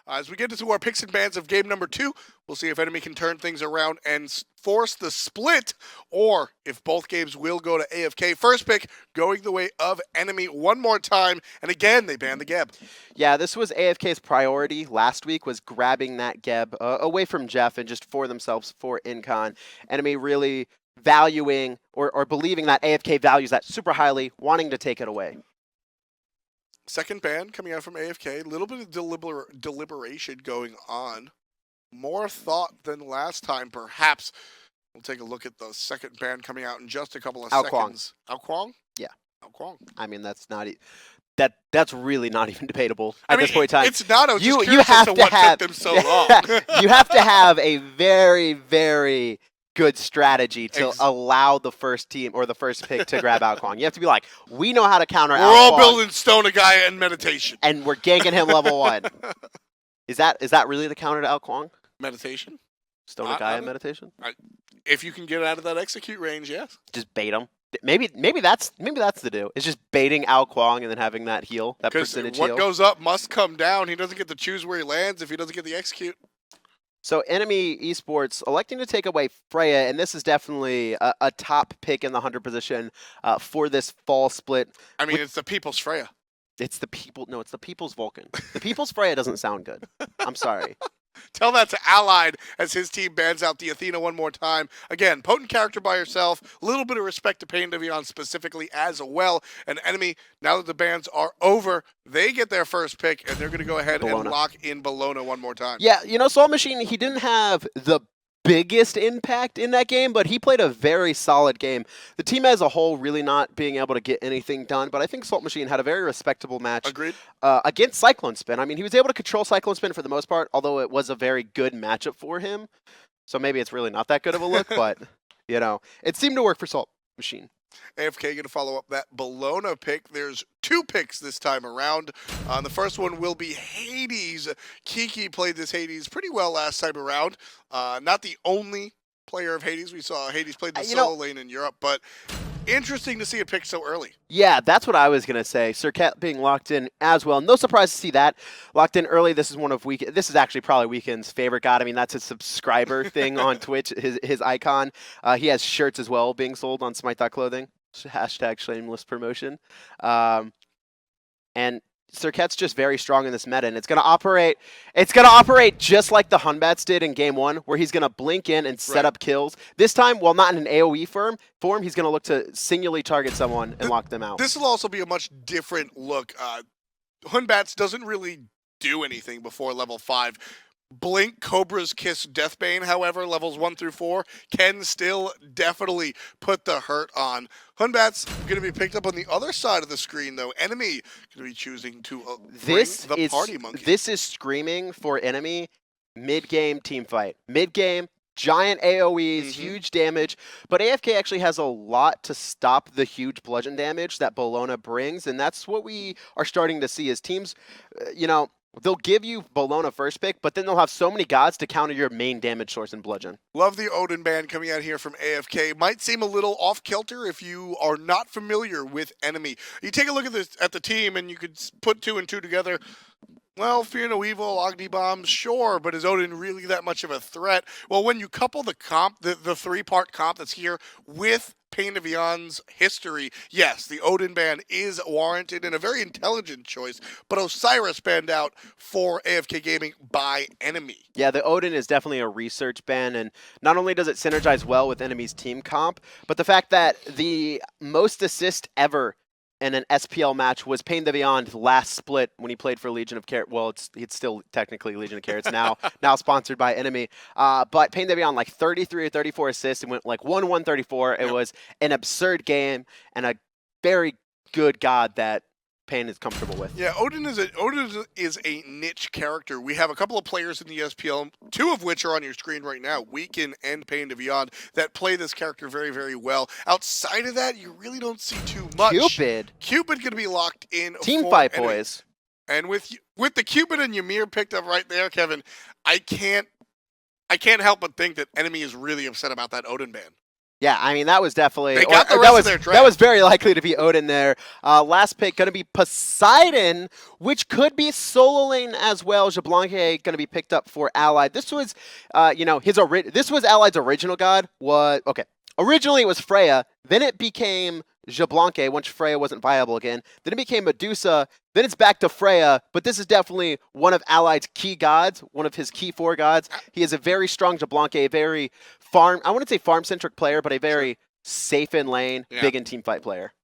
As we get into our picks and bans of game number 2, we'll see if enemy can turn things around and force the split, or if both games will go to AFK. First pick going the way of enemy one more time, and again they ban the Geb. Yeah, this was AFK's priority last week, was grabbing that Geb away from Jeff and just for themselves for Incon. Enemy really valuing or believing that AFK values that super highly, wanting to take it away. Second ban coming out from AFK. A little bit of deliberation going on. More thought than last time, perhaps. We'll take a look at the second ban coming out in just a couple of seconds. Alquang? Yeah. Alquang. I mean, that's not that's really not even debatable at this point in time. It's not. I was just you have to to what have took them so long. You have to have a very, very good strategy to allow the first team or the first pick to grab Alquang. You have to be like, we know how to counter Alquang. We're all building Stone a guy in meditation. And we're ganking him level 1. Is that really the counter to Alquang? Meditation? Stone a guy in meditation? If you can get out of that execute range, yes. Just bait him. Maybe that's the do. It's just baiting Alquang and then having that heal, that percentage heal. What goes up must come down. He doesn't get to choose where he lands if he doesn't get the execute. So enemy esports electing to take away Freya, and this is definitely a top pick in the 100 position for this fall split. I mean, it's the people's Freya. It's the people's Vulcan. The people's Freya doesn't sound good. I'm sorry. Tell that to Allied as his team bans out the Athena one more time. Again, potent character by herself. A little bit of respect to Pain Devion specifically as well. And enemy, now that the bans are over, they get their first pick, and they're going to go ahead and lock in Bellona one more time. Yeah, Soul Machine, he didn't have the biggest impact in that game, but he played a very solid game. The team as a whole really not being able to get anything done, but I think Salt Machine had a very respectable match. Agreed. Against Cyclone Spin. I mean, he was able to control Cyclone Spin for the most part, although it was a very good matchup for him. So maybe it's really not that good of a look, but, it seemed to work for Salt Machine. AFK going to follow up that Bellona pick. There's 2 picks this time around. The first one will be Hades. Kiki played this Hades pretty well last time around. Not the only player of Hades. We saw Hades played the solo lane in Europe, but interesting to see a pick so early. Yeah, that's what I was going to say. Serqet being locked in as well. No surprise to see that. Locked in early. This is this is actually probably Weekend's favorite god. I mean, that's his subscriber thing on Twitch, his icon. He has shirts as well being sold on Smite.clothing. Hashtag shameless promotion. And Serqet's just very strong in this meta, and it's going to operate just like the Hunbats did in game 1, where he's going to blink in and set up kills. This time, while not in an AoE form, he's going to look to singularly target someone and lock them out. This will also be a much different look. Hunbats doesn't really do anything before level 5. Blink, Cobra's Kiss, Deathbane, however, levels 1 through 4, can still definitely put the hurt on. Hunbat's going to be picked up on the other side of the screen, though. Enemy going to be choosing to bring the Party Monkey. This is screaming for enemy mid-game team fight. Mid-game, giant AoEs, huge damage, but AFK actually has a lot to stop the huge bludgeon damage that Bellona brings, and that's what we are starting to see as teams, they'll give you Bellona first pick, but then they'll have so many gods to counter your main damage source in bludgeon. Love the Odin band coming out here from AFK. Might seem a little off-kilter if you are not familiar with enemy. You take a look at the team, and you could put 2 and 2 together. Well, Fear No Evil, Agni Bombs, sure, but is Odin really that much of a threat? Well, when you couple the comp, the 3-part comp that's here with Pain of Eon's history, yes, the Odin ban is warranted and a very intelligent choice, but Osiris banned out for AFK Gaming by enemy. Yeah, the Odin is definitely a research ban, and not only does it synergize well with enemy's team comp, but the fact that the most assist ever in an SPL match was Pain the Beyond last split when he played for Legion of Carrot. Well, it's still technically Legion of Carrots now sponsored by Enemy. But Pain the Beyond, like 33 or 34 assists and went like 1-1-34. It was an absurd game and a very good god that Pain is comfortable with. Yeah, Odin is a niche character. We have a couple of players in the SPL, 2 of which are on your screen right now, Weekend and Pain to Beyond, that play this character very, very well. Outside of that, you really don't see too much. Cupid going to be locked in. Team fight, boys. And with the Cupid and Ymir picked up right there, Kevin, I can't help but think that enemy is really upset about that Odin ban. Yeah, I mean, that was definitely... They got the rest of their draft. That was very likely to be Odin there. Last pick going to be Poseidon, which could be solo lane as well. Xbalanque going to be picked up for Allied. This was, this was Allied's original god. Okay. Originally, it was Freya. Then it became Xbalanque once Freya wasn't viable again. Then it became Medusa. Then it's back to Freya. But this is definitely one of Allied's key gods, one of his key 4 gods. He is a very strong Xbalanque, a very I wouldn't say farm-centric player, but a very safe in lane, big in teamfight player.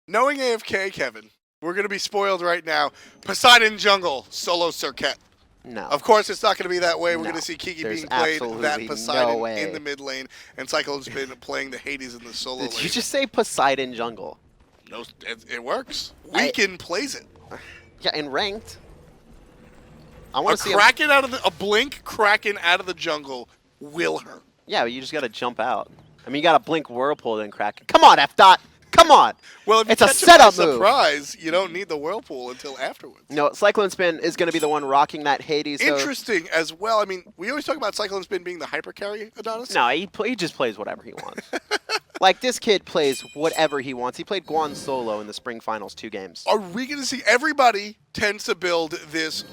Knowing AFK, Kevin, we're going to be spoiled right now. Poseidon jungle, solo Serqet. No. Of course, it's not going to be that way. We're going to see Kiki being played, that Poseidon in the mid lane, and Cyclone's been playing the Hades in the solo lane. Did you just say Poseidon jungle? No, it works. Weekend plays it. Yeah, in ranked. I want to see a blink Kraken out of the jungle will hurt. Yeah, but you just got to jump out. I mean, you got to blink Whirlpool then Kraken. Come on, F dot. Come on. Well, if you it's a catch setup by move. Surprise, you don't need the Whirlpool until afterwards. No, Cyclone Spin is going to be the one rocking that Hades. Interesting as well. I mean, we always talk about Cyclone Spin being the hyper carry Adonis. No, he just plays whatever he wants. Like, this kid plays whatever he wants. He played Guan solo in the spring finals 2 games. Are we going to see everybody tends to build this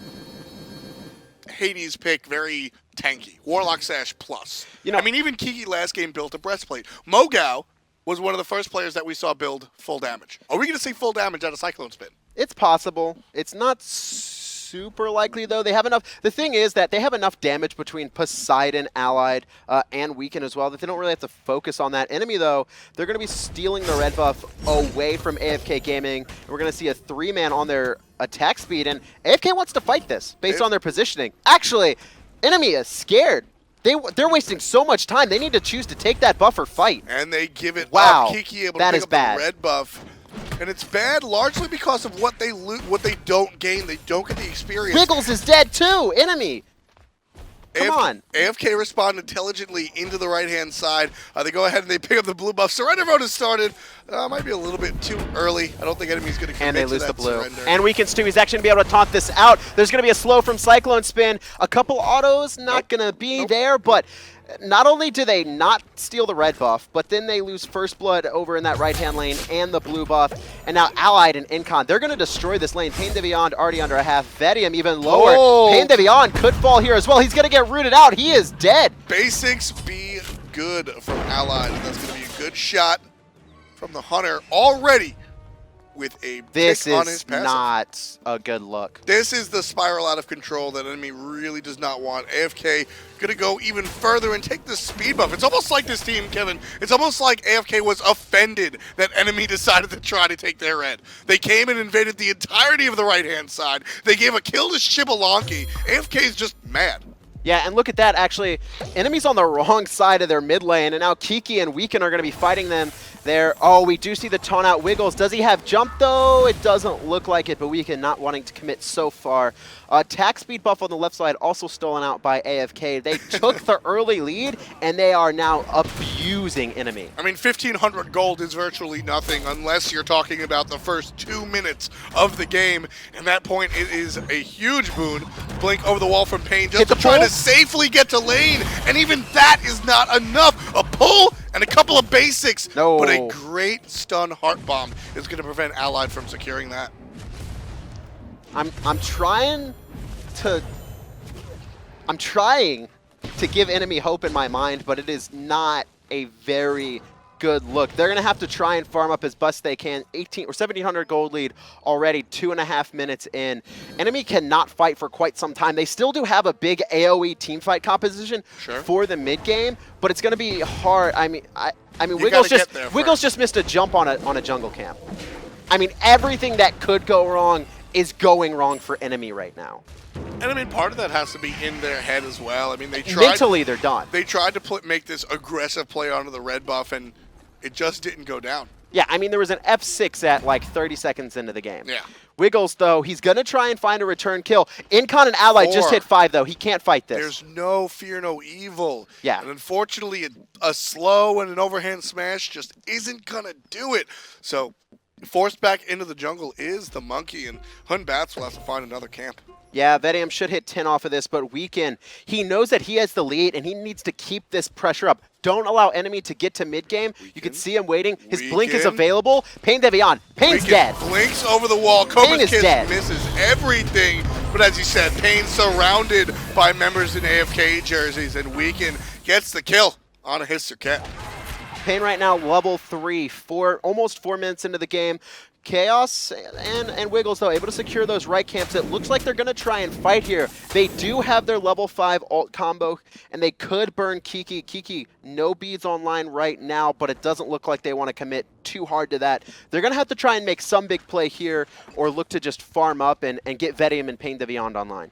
Hades pick very tanky? Warlock Sash plus. I mean, even Kiki last game built a breastplate. Mogao was one of the first players that we saw build full damage. Are we going to see full damage out of Cyclone Spin? It's possible. It's not super likely, though. They have enough. The thing is that they have enough damage between Poseidon, Allied, and Weaken as well that they don't really have to focus on that. Enemy, though, they're going to be stealing the red buff away from AFK Gaming. And we're going to see a 3-man on their attack speed. And AFK wants to fight this based on their positioning. Actually, Enemy is scared. They're wasting so much time. They need to choose to take that buff or fight. And they give it up. Kiki able to pick up the red buff. And it's bad largely because of what they don't gain. They don't get the experience. Wiggles is dead too. Enemy. Come on. AFK respond intelligently into the right-hand side. They go ahead and they pick up the blue buff. Surrender mode has started. Might be a little bit too early. I don't think Enemy's going to commit and they to lose that the blue. surrender. And Weakens too. He's actually going to be able to taunt this out. There's going to be a slow from Cyclone Spin. A couple autos not going to be there, but not only do they not steal the red buff, but then they lose First Blood over in that right-hand lane and the blue buff. And now Allied and Incon, they're going to destroy this lane. Pain to Beyond already under a half. Vedium even lower. Oh. Pain to Beyond could fall here as well. He's going to get rooted out. He is dead. Basics be good from Allied. And that's going to be a good shot from the Hunter already with a this tick on his is passive. not a good look. This is the spiral out of control that Enemy really does not want. AFK going to go even further and take the speed buff. It's almost like this team, Kevin, it's almost like AFK was offended that Enemy decided to try to take their red. They came and invaded the entirety of the right-hand side. They gave a kill to Xbalanque. AFK is just mad. Yeah, and look at that, actually. Enemy's on the wrong side of their mid lane, and now Kiki and Weaken are going to be fighting them there. Oh, we do see the taunt out Wiggles. Does he have jump, though? It doesn't look like it, but Weaken not wanting to commit so far. Attack speed buff on the left side also stolen out by AFK. They took the early lead, and they are now abusing Enemy. I mean, 1,500 gold is virtually nothing unless you're talking about the first 2 minutes of the game. And that point, it is a huge boon. Blink over the wall from Pain just to try to safely get to lane. And even that is not enough. A pull and a couple of basics. No. But a great stun heart bomb is going to prevent Allied from securing that. I'm trying to give Enemy hope in my mind, but it is not a very good look. They're going to have to try and farm up as best they can. 1,700 gold lead already, 2.5 minutes in. Enemy cannot fight for quite some time. They still do have a big AoE teamfight composition for the mid game, but it's going to be hard. I mean, Wiggles just missed a jump on a jungle camp. I mean, everything that could go wrong is going wrong for Enemy right now. And I mean, part of that has to be in their head as well. I mean, they tried mentally they're done. They tried to make this aggressive play onto the red buff, and it just didn't go down. Yeah, I mean, there was an F6 at like 30 seconds into the game. Yeah. Wiggles, though, he's going to try and find a return kill. Incon and Allied just hit 5, though. He can't fight this. There's no fear, no evil. Yeah. And unfortunately, a slow and an overhand smash just isn't going to do it. So Forced back into the jungle is the monkey, and Batz will have to find another camp. Yeah, Vedium should hit 10 off of this, but Weekend, he knows that he has the lead, and he needs to keep this pressure up. Don't allow enemy to get to mid-game. You can see him waiting. His blink is available. Pain Devion. Pain's dead. Blinks over the wall. Pain is Kiss dead. Misses everything. But as you said, Pain surrounded by members in AFK jerseys, and Weekend gets the kill on his Serqet. Pain right now, level 3, almost 4 minutes into the game. Chaos and Wiggles, though, able to secure those right camps. It looks like they're going to try and fight here. They do have their level 5 ult combo, and they could burn Kiki. Kiki, no beads online right now, but it doesn't look like they want to commit too hard to that. They're going to have to try and make some big play here, or look to just farm up and get Vedium and Pain Devion online.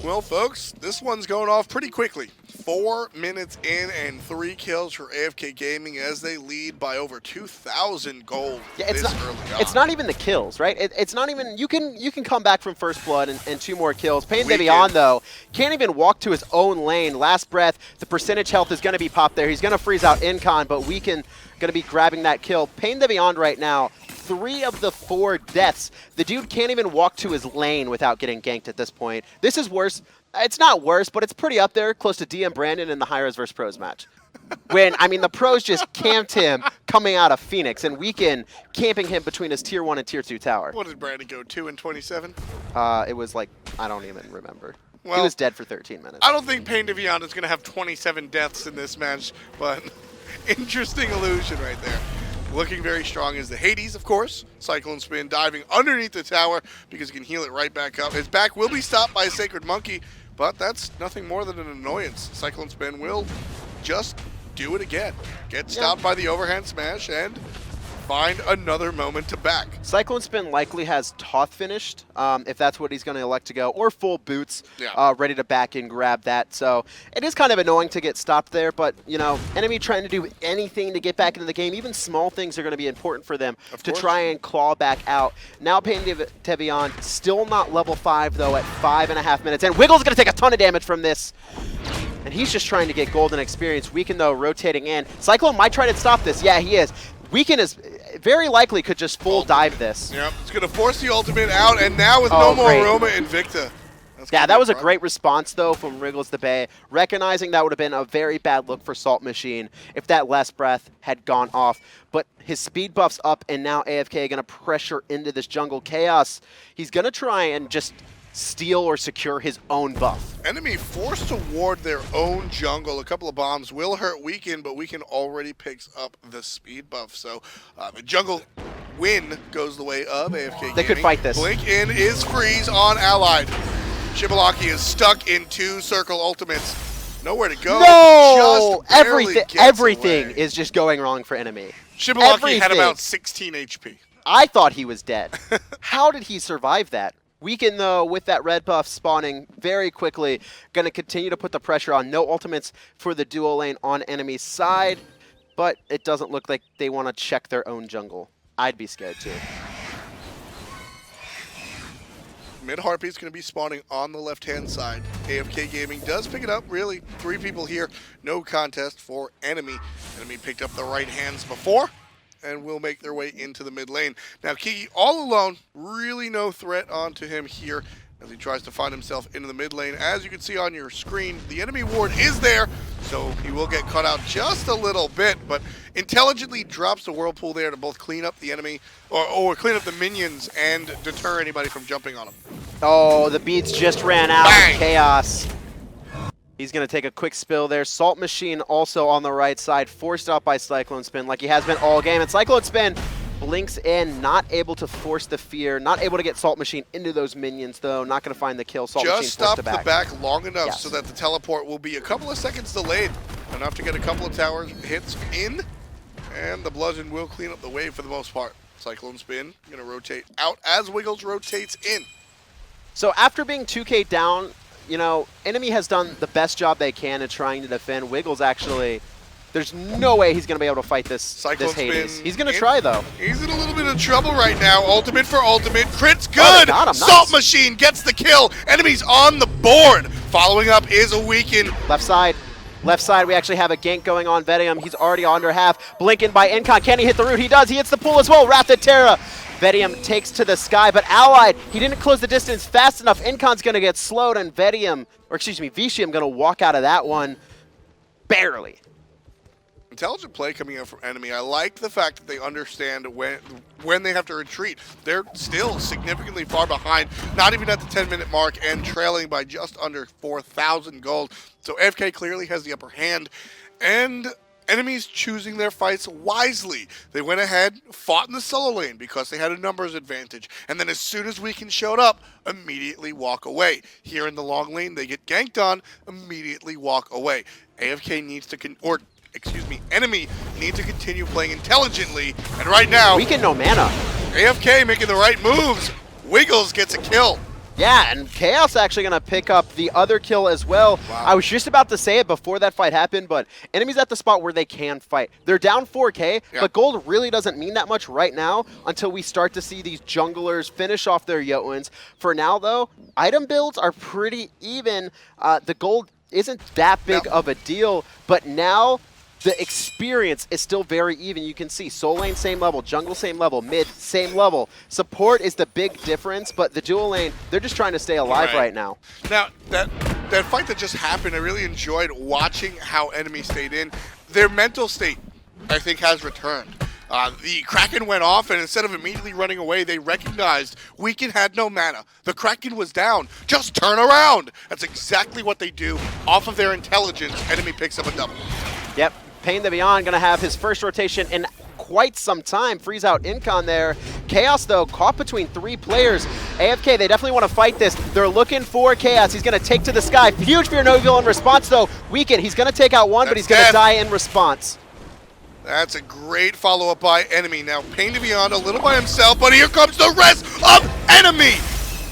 Well, folks, this one's going off pretty quickly. 4 minutes in and 3 kills for AFK Gaming as they lead by over 2,000 gold. Yeah, it's not even the kills, right? It's not even, you can come back from first blood and 2 more kills. Pain Devion, though, can't even walk to his own lane. Last breath, the percentage health is going to be popped there. He's going to freeze out Incon, but Weekend going to be grabbing that kill. Pain Devion right now, 3 of the 4 deaths. The dude can't even walk to his lane without getting ganked at this point. This is worse. It's not worse, but it's pretty up there, close to DM Brandon in the hi-rez versus pros match. When, I mean, the pros just camped him coming out of Phoenix, and Weekend camping him between his tier 1 and tier 2 tower. What did Brandon go, 2 and 27? It was like, I don't even remember. Well, he was dead for 13 minutes. I don't think Pain Devion is going to have 27 deaths in this match, but interesting illusion right there. Looking very strong is the Hades, of course. Cyclone Spin diving underneath the tower because he can heal it right back up. His back will be stopped by a Sacred Monkey, but that's nothing more than an annoyance. Cyclone Spin will just do it again. Get stopped by the overhand smash and find another moment to back. Cyclone Spin likely has Toth finished, if that's what he's going to elect to go, or full boots, ready to back and grab that. So it is kind of annoying to get stopped there, but, you know, enemy trying to do anything to get back into the game, even small things are going to be important for them to try and claw back out. Now Pain Devion, still not level 5, though, at 5.5 minutes, and Wiggles going to take a ton of damage from this. And he's just trying to get golden experience. Weekend, though, rotating in. Cyclone might try to stop this. Yeah, he is. Weekend is very likely could just full dive this. Yep, it's going to force the ultimate out, and now with no more Roma Invicta. Yeah, that was a great response, though, from Wriggles the Bay, recognizing that would have been a very bad look for Salt Machine if that last breath had gone off. But his speed buff's up, and now AFK going to pressure into this jungle chaos. He's going to try and just steal or secure his own buff. Enemy forced to ward their own jungle. A couple of bombs will hurt Weekend, but Weekend already picks up the speed buff. So the jungle win goes the way of AFK Gaming. They could fight this. Blink in is freeze on Allied. Xbalanque is stuck in 2 circle ultimates. Nowhere to go. No! Everything is just going wrong for enemy. Xbalanque had about 16 HP. I thought he was dead. How did he survive that? Weekend, though, with that red buff spawning very quickly, going to continue to put the pressure on. No ultimates for the duo lane on enemy's side, but it doesn't look like they want to check their own jungle. I'd be scared, too. Mid Harpy's going to be spawning on the left-hand side. AFK Gaming does pick it up, really. 3 people here. No contest for enemy. Enemy picked up the right hands before and will make their way into the mid lane. Now, Kiki all alone, really no threat onto him here as he tries to find himself into the mid lane. As you can see on your screen, the enemy ward is there, so he will get cut out just a little bit, but intelligently drops the whirlpool there to both clean up the enemy, or clean up the minions and deter anybody from jumping on him. Oh, the beads just ran out. Bang! Chaos. He's going to take a quick spill there. Salt Machine also on the right side, forced out by Cyclone Spin like he has been all game. And Cyclone Spin blinks in, not able to force the fear, not able to get Salt Machine into those minions, though. Not going to find the kill. Salt Machine just stop the back. back long enough so that the teleport will be a couple of seconds delayed. Enough to get a couple of tower hits in, and the Bludgeon will clean up the wave for the most part. Cyclone Spin going to rotate out as Wiggles rotates in. So after being 2K down, you know, enemy has done the best job they can in trying to defend. Wiggles actually, there's no way he's going to be able to fight this Hades. He's going to try, though. He's in a little bit of trouble right now. Ultimate for ultimate. Crit's good. Got him. Salt Machine gets the kill. Enemies on the board. Following up is a Weekend. Left side. Left side, we actually have a gank going on. Vedium, he's already under half. Blinking by Incon. Can he hit the root? He does. He hits the pool as well. Rapid Terra. Vedium takes to the sky, but Allied, he didn't close the distance fast enough. Incon's going to get slowed, and Vitium going to walk out of that one barely. Intelligent play coming out from enemy. I like the fact that they understand when they have to retreat. They're still significantly far behind, not even at the 10-minute mark, and trailing by just under 4,000 gold. So AFK clearly has the upper hand, and enemies choosing their fights wisely. They went ahead, fought in the solo lane because they had a numbers advantage, and then as soon as Weekend showed up, immediately walk away. Here in the long lane, they get ganked on, immediately walk away. AFK needs to enemy needs to continue playing intelligently, and right now, Weekend no mana. AFK making the right moves. Wiggles gets a kill. Yeah, and Chaos actually going to pick up the other kill as well. Wow. I was just about to say it before that fight happened, but enemies at the spot where they can fight. They're down 4K, but gold really doesn't mean that much right now until we start to see these junglers finish off their Yotuns. For now, though, item builds are pretty even. The gold isn't that big of a deal, but now the experience is still very even. You can see soul lane same level, jungle same level, mid same level. Support is the big difference, but the dual lane, they're just trying to stay alive right now. Now, that fight that just happened, I really enjoyed watching how enemy stayed in. Their mental state, I think, has returned. The Kraken went off, and instead of immediately running away, they recognized Weekend had no mana. The Kraken was down. Just turn around. That's exactly what they do. Off of their intelligence, enemy picks up a double. Yep. Pain the Beyond going to have his first rotation in quite some time. Freeze out Incon there. Chaos, though, caught between 3 players. AFK, they definitely want to fight this. They're looking for Chaos. He's going to take to the sky. Huge Fear No Evil in response, though. Weekend, he's going to take out one, but he's going to die in response. That's a great follow-up by enemy. Now, Pain to Beyond a little by himself, but here comes the rest of enemy.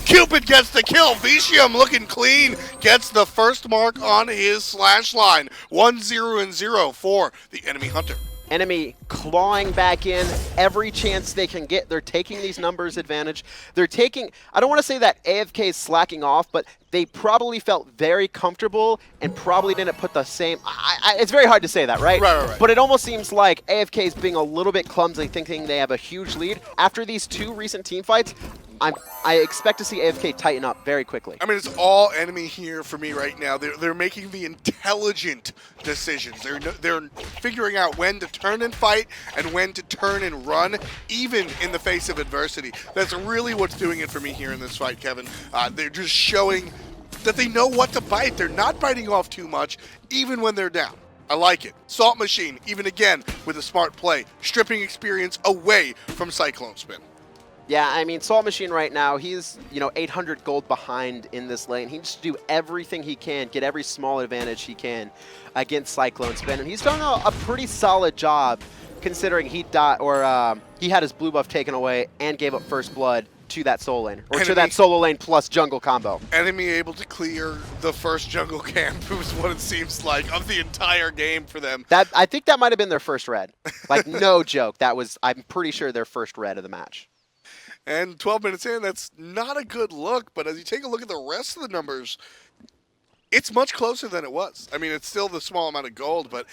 Cupid gets the kill. Vitium looking clean, gets the first mark on his slash line. 1-0-0 for the enemy hunter. Enemy clawing back in every chance they can get. They're taking these numbers advantage. They're taking, I don't want to say that AFK is slacking off, but they probably felt very comfortable and probably didn't put the same, it's very hard to say that, right? Right. But it almost seems like AFK is being a little bit clumsy, thinking they have a huge lead. After these 2 recent team fights, I expect to see AFK tighten up very quickly. I mean, it's all enemy here for me right now. They're making the intelligent decisions. They're figuring out when to turn and fight and when to turn and run, even in the face of adversity. That's really what's doing it for me here in this fight, Kevin. They're just showing that they know what to bite. They're not biting off too much, even when they're down. I like it. Salt Machine, even again, with a smart play, stripping experience away from Cyclone Spin. Yeah, I mean, Salt Machine right now, he's, 800 gold behind in this lane. He needs to do everything he can, get every small advantage he can against Cyclone Spin. And he's done a pretty solid job considering he had his blue buff taken away and gave up first blood to that soul lane, or to that solo lane plus jungle combo. Enemy able to clear the first jungle camp is what it seems like of the entire game for them. I think that might have been their first red. Like, no joke. That was, I'm pretty sure, their first red of the match. And 12 minutes in, that's not a good look, but as you take a look at the rest of the numbers, it's much closer than it was. I mean, it's still the small amount of gold, but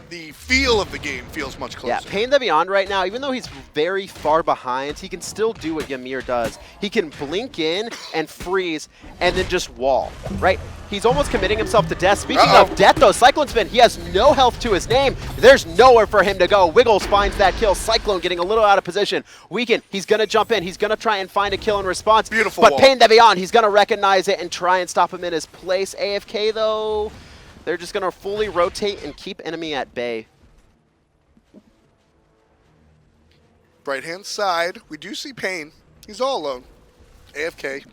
the feel of the game feels much closer. Yeah, Pain the Beyond right now, even though he's very far behind, he can still do what Ymir does. He can blink in and freeze and then just wall, right? He's almost committing himself to death. Speaking of death, though, Cyclone Spin, he has no health to his name. There's nowhere for him to go. Wiggles finds that kill. Cyclone getting a little out of position. Weekend, he's going to jump in. He's going to try and find a kill in response. Beautiful But wall. Pain the Beyond, he's going to recognize it and try and stop him in his place. AFK, though, they're just going to fully rotate and keep enemy at bay. Right-hand side, we do see Pain. He's all alone. AFK.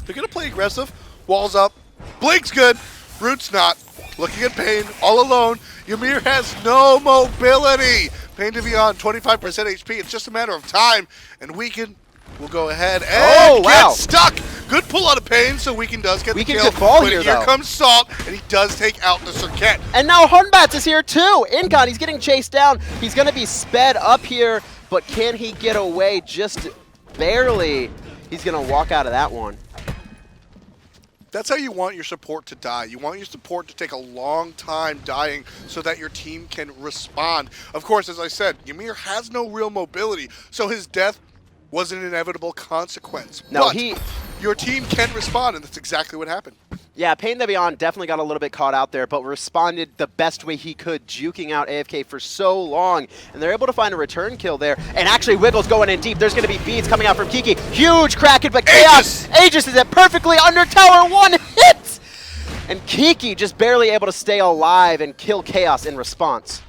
They're going to play aggressive. Walls up. Blink's good. Root's not. Looking at Pain, all alone. Ymir has no mobility. Pain to Beyond, 25% HP. It's just a matter of time. And Weekend will go ahead and get stuck. Good pull out of Pain, so Weekend does get the kill. Could fall but here comes Salt, and he does take out the Serqet. And now Batz is here too. Incon, he's getting chased down. He's going to be sped up here, but can he get away just barely? He's going to walk out of that one. That's how you want your support to die. You want your support to take a long time dying so that your team can respond. Of course, as I said, Ymir has no real mobility, so his death was an inevitable consequence. No, but your team can respond, and that's exactly what happened. Yeah, Pain the Beyond definitely got a little bit caught out there, but responded the best way he could, juking out AFK for so long. And they're able to find a return kill there. And actually, Wiggles going in deep. There's going to be beads coming out from Kiki. Huge Kraken, but Chaos Aegis is it perfectly under tower. One hit! And Kiki just barely able to stay alive and kill Chaos in response.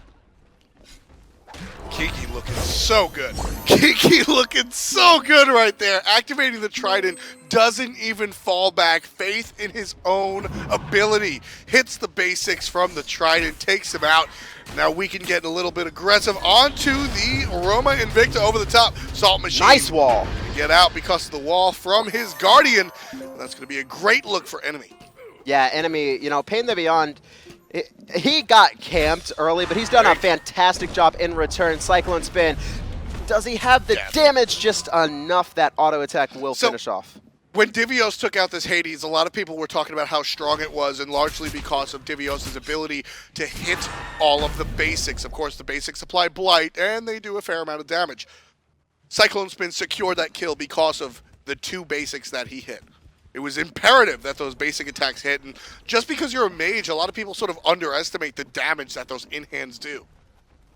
Kiki looking so good. Kiki looking so good right there. Activating the Trident, doesn't even fall back. Faith in his own ability. Hits the basics from the Trident, takes him out. Now we can get a little bit aggressive onto the Roma Invicta over the top. Salt Machine. Nice wall. Get out because of the wall from his Guardian. That's going to be a great look for enemy. Yeah, enemy, you know, Pain the Beyond, he got camped early, but he's done a fantastic job in return. Cyclone Spin. Does he have the damage just enough that auto attack will finish off? When Divios took out this Hades, a lot of people were talking about how strong it was, and largely because of Divios' ability to hit all of the basics. Of course, the basics apply Blight, and they do a fair amount of damage. Cyclone Spin secured that kill because of the 2 basics that he hit. It was imperative that those basic attacks hit, and just because you're a mage, a lot of people sort of underestimate the damage that those in-hands do.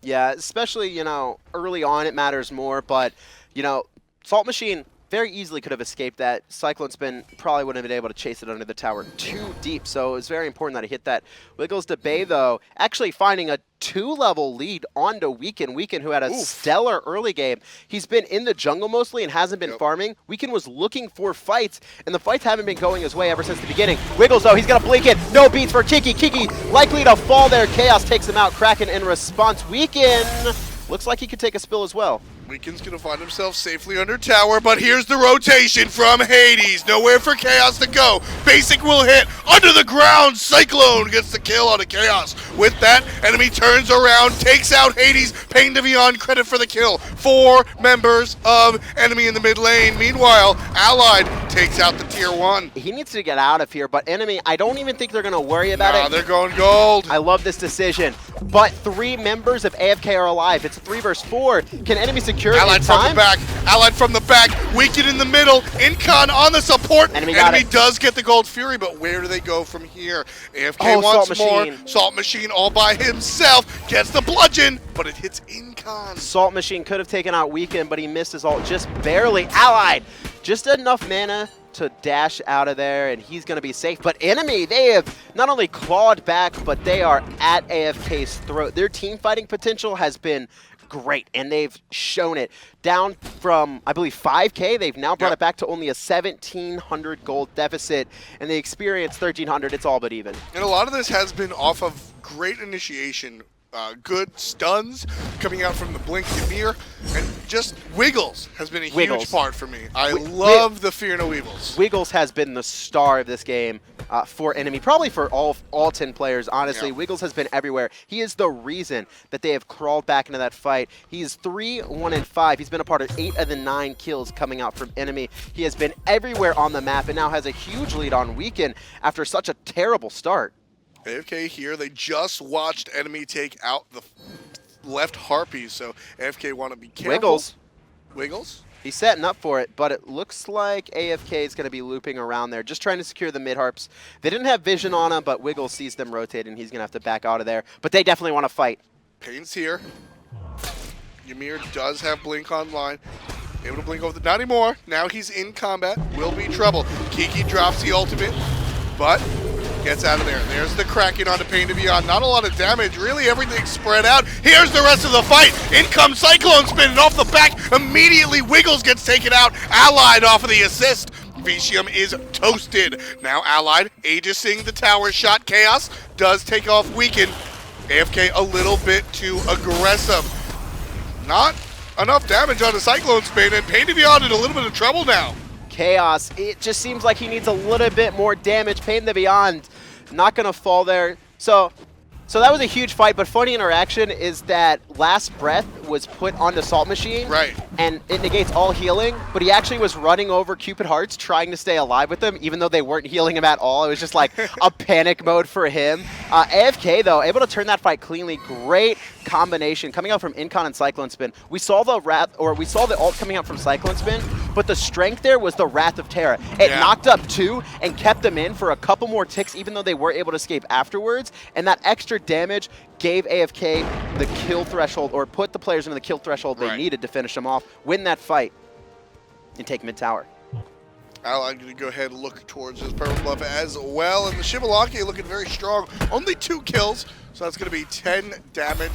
Yeah, especially, you know, early on it matters more, but, you know, Salt Machine very easily could have escaped that. Cyclone Spin probably wouldn't have been able to chase it under the tower too deep, so it was very important that he hit that. Wiggles to Bay, though, actually finding a 2-level lead onto Weekend. Weekend, who had a stellar early game. He's been in the jungle mostly and hasn't been farming. Weekend was looking for fights, and the fights haven't been going his way ever since the beginning. Wiggles, though, he's going to blink it. No beats for Kiki. Kiki likely to fall there. Chaos takes him out. Kraken in response. Weekend looks like he could take a spill as well. Weekend's going to find himself safely under tower, but here's the rotation from Hades. Nowhere for Chaos to go. Basic will hit. Under the ground, Cyclone gets the kill on a Chaos. With that, enemy turns around, takes out Hades. Pain to Beyond, credit for the kill. 4 members of enemy in the mid lane. Meanwhile, Allied takes out the tier 1. He needs to get out of here, but enemy, I don't even think they're going to worry about it. They're going gold. I love this decision, but 3 members of AFK are alive. It's a 3 versus 4. Can enemy secure Allied from the back. Allied from the back. Weekend in the middle. Incon on the support. Enemy does get the Gold Fury, but where do they go from here? AFK wants more. Salt Machine all by himself. Gets the bludgeon, but it hits Incon. Salt Machine could have taken out Weekend, but he missed his ult just barely. Allied, just enough mana to dash out of there, and he's going to be safe. But enemy, they have not only clawed back, but they are at AFK's throat. Their team fighting potential has been great, and they've shown it. Down from, I believe, 5K, they've now brought it back to only a 1,700 gold deficit, and they experienced 1,300. It's all but even. And a lot of this has been off of great initiation. Good stuns coming out from the Blink Ymir, and just Wiggles has been a huge part for me. I love the Fear No Evils. Wiggles has been the star of this game for enemy, probably for all 10 players, honestly. Wiggles has been everywhere. He is the reason that they have crawled back into that fight. He is 3-1-5. He's been a part of 8 of the 9 kills coming out from enemy. He has been everywhere on the map and now has a huge lead on Weekend after such a terrible start. AFK here, they just watched enemy take out the left Harpies, so AFK want to be careful. Wiggles? He's setting up for it, but it looks like AFK is going to be looping around there, just trying to secure the mid-harps. They didn't have vision on him, but Wiggles sees them rotate, and he's going to have to back out of there. But they definitely want to fight. Pain's here. Ymir does have Blink online. Able to blink over the... Not anymore. Now he's in combat. Will be trouble. Kiki drops the ultimate, but... gets out of there. There's the Kraken onto Pain to Beyond. Not a lot of damage. Really, everything's spread out. Here's the rest of the fight. In comes Cyclone Spin, and off the back, immediately Wiggles gets taken out. Allied off of the assist. Vicium is toasted. Now Allied aegising the tower shot. Chaos does take off Weekend. AFK a little bit too aggressive. Not enough damage on the Cyclone Spin, and Pain to Beyond in a little bit of trouble now. Chaos, it just seems like he needs a little bit more damage. Pain the Beyond not going to fall there. So So that was a huge fight, but funny interaction is that last breath was put on the Salt Machine. Right. And it negates all healing, but he actually was running over Cupid Hearts trying to stay alive with them, even though they weren't healing him at all. It was just like a panic mode for him. AFK, though, able to turn that fight cleanly. Great combination coming out from Incon and Cyclone Spin. We saw the ult coming out from Cyclone Spin, but the strength there was the Wrath of Terra. It knocked up 2 and kept them in for a couple more ticks, even though they were able to escape afterwards. And that extra damage gave AFK the kill threshold, or put the players into the kill threshold they needed to finish them off, win that fight, and take mid tower. I'm going to go ahead and look towards his purple buff as well. And the Xbalanque looking very strong. Only 2 kills, so that's going to be 10 damage,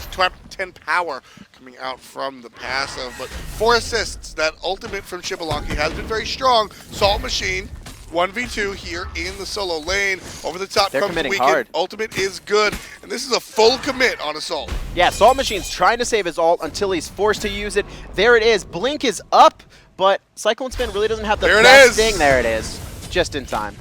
10 power coming out from the passive. But 4 assists, that ultimate from Xbalanque has been very strong. Salt Machine, 1v2 here in the solo lane. Over the top comes the Weekend. Hard. Ultimate is good, and this is a full commit on Assault. Yeah, Salt Machine's trying to save his ult until he's forced to use it. There it is. Blink is up, but Cyclone Spin really doesn't have the best thing. There it is. Just in time.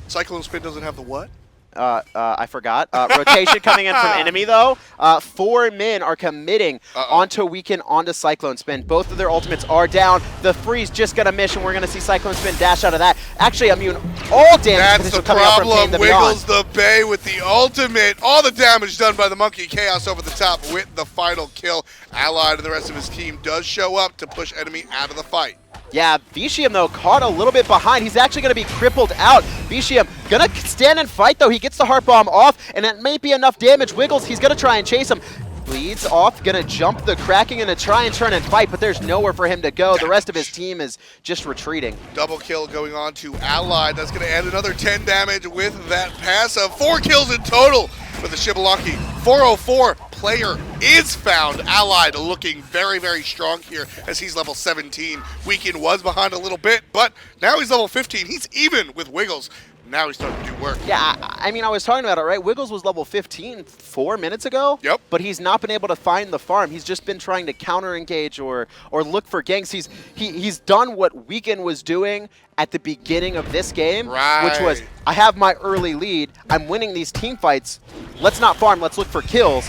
Cyclone Spin doesn't have the what? I forgot. Rotation coming in from enemy, though. 4 men are committing onto Weekend, onto Cyclone Spin. Both of their ultimates are down. The freeze just got a miss, and we're going to see Cyclone Spin dash out of that. Actually, immune all damage. That's the coming out from problem. Pain Wiggles the Bay with the ultimate. All the damage done by the Monkey. Chaos over the top with the final kill. Allied and the rest of his team does show up to push enemy out of the fight. Yeah, Vicium, though, caught a little bit behind. He's actually going to be crippled out. Vicium going to stand and fight, though. He gets the Heart Bomb off, and that may be enough damage. Wiggles, he's going to try and chase him. Bleeds off, going to jump the Kraken and try and turn and fight, but there's nowhere for him to go. The rest of his team is just retreating. Double kill going on to Allied. That's going to add another 10 damage with that passive. 4 kills in total for the Xbalanque. 404 player is found. Allied looking very, very strong here as he's level 17. Weekend was behind a little bit, but now he's level 15. He's even with Wiggles. Now he's starting to do work. Yeah, I mean, I was talking about it, right? Wiggles was level 15 4 minutes ago. Yep. But he's not been able to find the farm. He's just been trying to counter-engage or look for ganks. He's done what Weekend was doing at the beginning of this game, which was, I have my early lead. I'm winning these team fights. Let's not farm. Let's look for kills.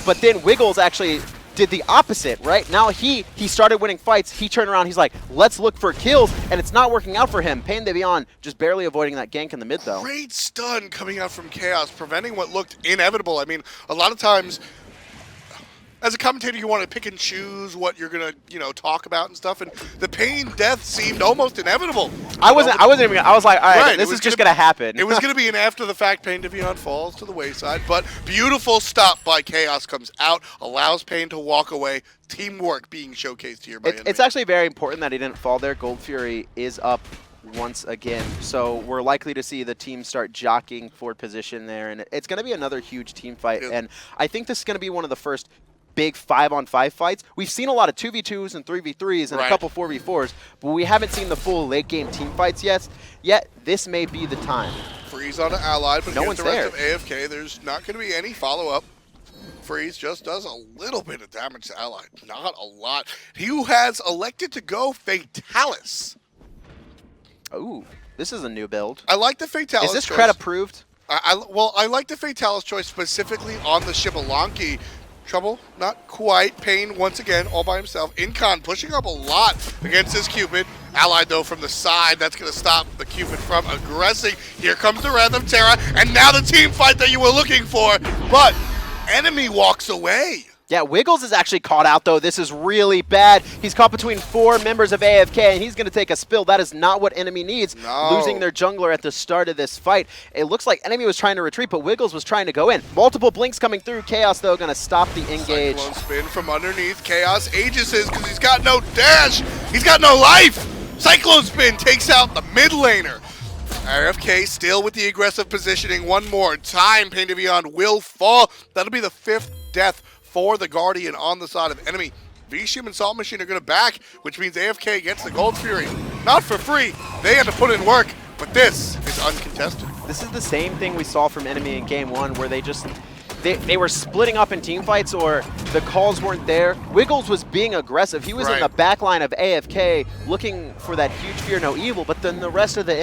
But then Wiggles actually did the opposite, right? Now he started winning fights. He turned around. He's like, let's look for kills, and it's not working out for him. Pain de Beyond just barely avoiding that gank in the mid, though. Great stun coming out from Chaos, preventing what looked inevitable. I mean, a lot of times, as a commentator, you want to pick and choose what you're gonna, talk about and stuff. And the Pain death seemed almost inevitable. I was like, all right, this is just gonna happen. It was gonna be an after the fact. Pain de Beyond falls to the wayside, but beautiful stop by Chaos comes out, allows Pain to walk away. Teamwork being showcased here by enemy. It's actually very important that he didn't fall there. Gold Fury is up once again, so we're likely to see the team start jockeying for position there, and it's going to be another huge team fight. And I think this is going to be one of the first big 5-on-5 fights. We've seen a lot of 2v2s and 3v3s and a couple 4v4s, but we haven't seen the full late game team fights yet. This may be the time. Freeze on an Allied, but no against one's the rest of AFK, there's not going to be any follow-up. Freeze just does a little bit of damage to Allied, not a lot. He who has elected to go Fatalis. Ooh, this is a new build. I like the Fatalis. Is this choice. cred approved? Well, I like the Fatalis choice specifically on the Xbalanque. Trouble, not quite. Pain once again, all by himself. Incon pushing up a lot against his Cupid. Allied, though, from the side. That's going to stop the Cupid from aggressing. Here comes the Wrath of Terra, and now the team fight that you were looking for. But enemy walks away. Yeah, Wiggles is actually caught out, though. This is really bad. He's caught between 4 members of AFK, and he's going to take a spill. That is not what enemy needs. No. Losing their jungler at the start of this fight. It looks like enemy was trying to retreat, but Wiggles was trying to go in. Multiple blinks coming through. Chaos, though, going to stop the engage. Cyclone Spin from underneath. Chaos ages his because he's got no dash. He's got no life. Cyclone Spin takes out the mid laner. AFK still with the aggressive positioning. One more time. Pain de Beyond will fall. That'll be the 5th death for the Guardian on the side of enemy. Vicium and Salt Machine are going to back, which means AFK gets the Gold Fury. Not for free. They had to put in work, but this is uncontested. This is the same thing we saw from enemy in game 1, where they were splitting up in team fights, or the calls weren't there. Wiggles was being aggressive. He was in the back line of AFK looking for that huge fear no evil, but then the rest of the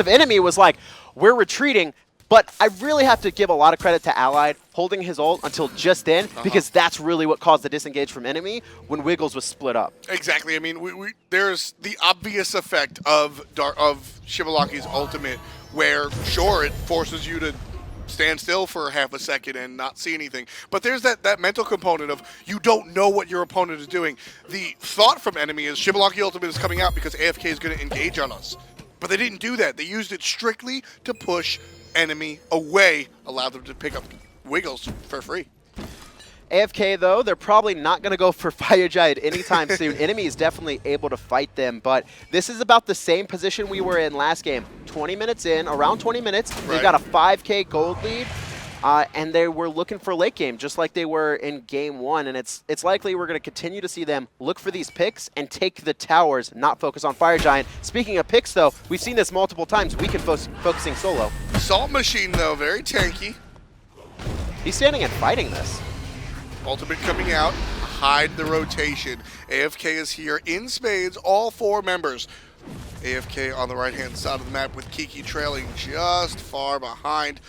enemy was like, we're retreating. But I really have to give a lot of credit to Allied holding his ult until just then, because that's really what caused the disengage from enemy when Wiggles was split up. Exactly. I mean, there's the obvious effect of Xbalanque's ultimate, where sure it forces you to stand still for half a second and not see anything, but there's that mental component of you don't know what your opponent is doing. The thought from enemy is Xbalanque ultimate is coming out because AFK is going to engage on us, but they didn't do that. They used it strictly to push enemy away, allow them to pick up Wiggles for free. AFK, though, they're probably not going to go for Fire Giant anytime soon. Enemy is definitely able to fight them, but this is about the same position we were in last game. 20 minutes in, around 20 minutes, they got a 5K gold lead, and they were looking for late game, just like they were in game 1, and it's likely we're going to continue to see them look for these picks and take the towers, not focus on Fire Giant. Speaking of picks, though, we've seen this multiple times. We can focusing solo. Salt Machine, though, very tanky. He's standing and fighting this. Ultimate coming out, hide the rotation. AFK is here in spades, all 4 members. AFK on the right-hand side of the map with Kiki trailing just far behind.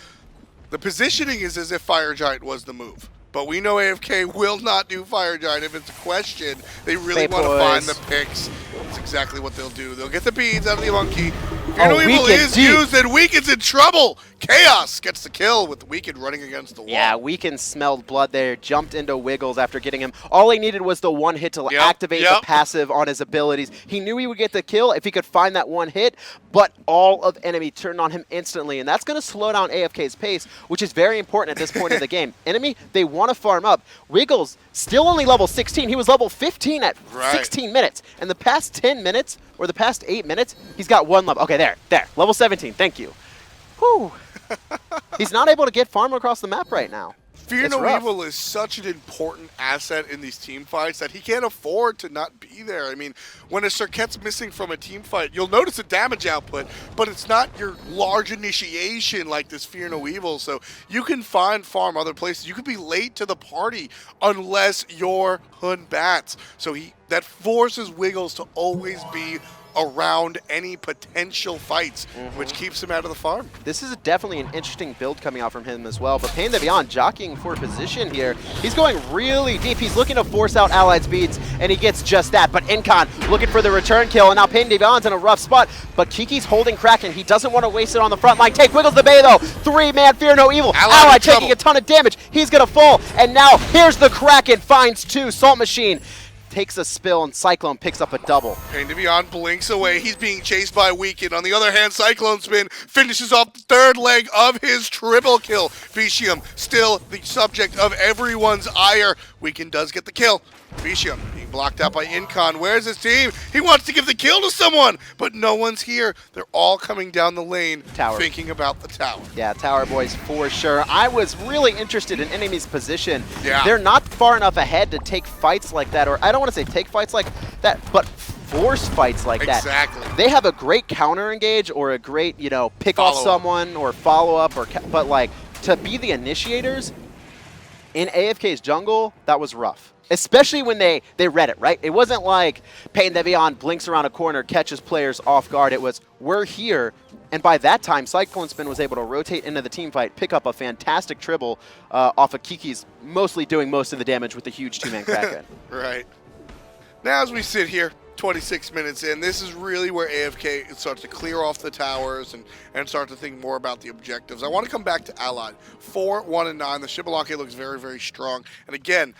The positioning is as if Fire Giant was the move, but we know AFK will not do Fire Giant if it's a question. They really want to find the picks. That's exactly what they'll do. They'll get the beads out of the monkey. Evil is used, and Weaken's in trouble. Chaos gets the kill with Weaken running against the wall. Yeah, Weaken smelled blood there, jumped into Wiggles after getting him. All he needed was the one hit to activate the passive on his abilities. He knew he would get the kill if he could find that one hit, but all of enemy turned on him instantly, and that's going to slow down AFK's pace, which is very important at this point in the game. Enemy, they want to farm up. Wiggles, still only level 16. He was level 15 at 16 minutes. And the past 10 minutes, or the past 8 minutes, he's got 1 level. Okay, there. Level 17. Thank you. Whew. He's not able to get farm across the map right now. Fear No Evil is such an important asset in these team fights that he can't afford to not be there. I mean, when a Serqet's missing from a team fight, you'll notice a damage output, but it's not your large initiation like this Fear No Evil, so you can find farm other places. You could be late to the party unless you're Hun Batz. So that forces Wiggles to always be around any potential fights, which keeps him out of the farm. This is definitely an interesting build coming out from him as well, but Pain the Beyond jockeying for position here. He's going really deep. He's looking to force out Allied speeds, and he gets just that, but Incon looking for the return kill, and now Pain the Beyond's in a rough spot, but Kiki's holding Kraken. He doesn't want to waste it on the front line. Take Wiggles the Bay, though. 3-man Fear No Evil. Allied taking a ton of damage. He's going to fall, and now here's the Kraken. Finds 2. Salt Machine takes a spill, and Cyclone picks up a double. Pain to Beyond blinks away. He's being chased by Weaken. On the other hand, Cyclone Spin finishes off the 3rd leg of his triple kill. Vicium still the subject of everyone's ire. Weaken does get the kill. Vicium being blocked out by Incon. Where's his team? He wants to give the kill to someone, but no one's here. They're all coming down the lane thinking about the tower. Yeah, Tower Boys for sure. I was really interested in enemy's position. Yeah. They're not far enough ahead to take fights like that, or I don't want to say take fights like that, but force fights like that. Exactly. They have a great counter engage or a great, pick off someone or follow up, but like to be the initiators in AFK's jungle, that was rough. Especially when they read it, right? It wasn't like Pain the Beyond blinks around a corner, catches players off guard. It was, we're here. And by that time, Cyclone Spin was able to rotate into the team fight, pick up a fantastic triple off of Kiki's mostly doing most of the damage with the huge 2-man Kraken. Right. Now as we sit here, 26 minutes in, this is really where AFK starts to clear off the towers and start to think more about the objectives. I want to come back to Allied. 4-1-9. The Xbalanque looks very, very strong. And again,